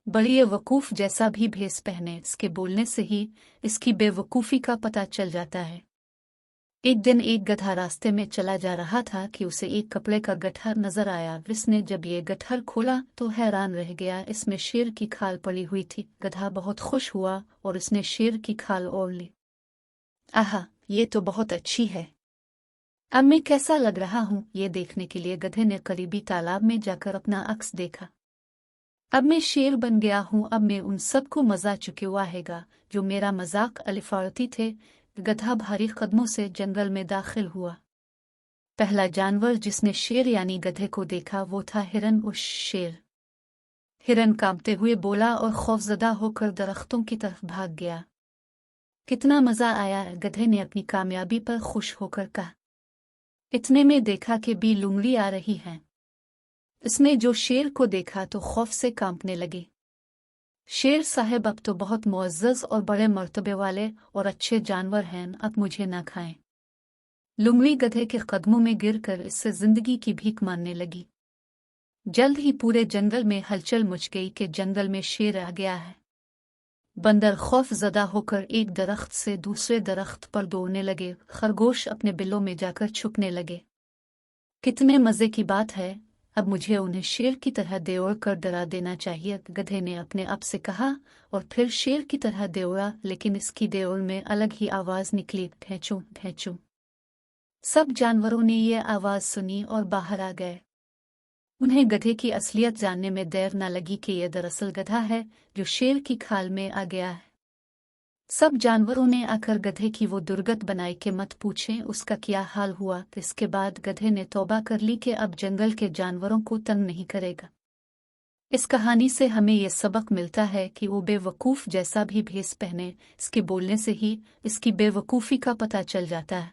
बड़ी बेवकूफ़ जैसा भी भेष पहने, इसके बोलने से ही इसकी बेवकूफ़ी का पता चल जाता है। एक दिन एक गधा रास्ते में चला जा रहा था कि उसे एक कपड़े का गट्ठर नजर आया। उसने जब ये गट्ठर खोला तो हैरान रह गया, इसमें शेर की खाल पड़ी हुई थी। गधा बहुत खुश हुआ और उसने शेर की खाल ओढ़ ली। आहा, ये तो बहुत अच्छी है। अब मैं कैसा लग रहा हूँ, ये देखने के लिए गधे ने करीबी तालाब में जाकर अपना अक्स देखा। अब मैं शेर बन गया हूँ, अब मैं उन सबको मजा चुकेवाएगा जो मेरा मजाक अलिफारती थे। गधा भारी कदमों से जंगल में दाखिल हुआ। पहला जानवर जिसने शेर यानी गधे को देखा वो था हिरन। उस शेर हिरन कांपते हुए बोला और खौफजदा होकर दरख्तों की तरफ भाग गया। कितना मजा आया, गधे ने अपनी कामयाबी पर खुश होकर कहा। इतने में देखा कि बी लुंगड़ी आ रही है। इसने जो शेर को देखा तो खौफ से कांपने लगे। शेर साहब, अब तो बहुत मुअज़्ज़ज़ और बड़े मर्तबे वाले और अच्छे जानवर हैं, अब मुझे ना खाएं। लुंगड़ी गधे के कदमों में गिरकर इससे जिंदगी की भीख मांगने लगी। जल्द ही पूरे जंगल में हलचल मच गई कि जंगल में शेर आ गया है। बंदर खौफ ज़दा होकर एक दरख्त से दूसरे दरख्त पर दौड़ने लगे। खरगोश अपने बिलों में जाकर छुपने लगे। कितने मज़े की बात है, अब मुझे उन्हें शेर की तरह देवड़ कर डरा देना चाहिए, गधे ने अपने आप से कहा और फिर शेर की तरह देवड़ा, लेकिन इसकी देवड़ में अलग ही आवाज़ निकली, भैंचू भैंचू। सब जानवरों ने ये आवाज़ सुनी और बाहर आ गए। उन्हें गधे की असलियत जानने में देर न लगी कि यह दरअसल गधा है जो शेर की खाल में आ गया है। सब जानवरों ने आकर गधे की वो दुर्गत बनाई कि मत पूछें उसका क्या हाल हुआ। इसके बाद गधे ने तौबा कर ली कि अब जंगल के जानवरों को तंग नहीं करेगा। इस कहानी से हमें यह सबक मिलता है कि वो बेवकूफ़ जैसा भी भेष पहने, इसके बोलने से ही इसकी बेवकूफ़ी का पता चल जाता है।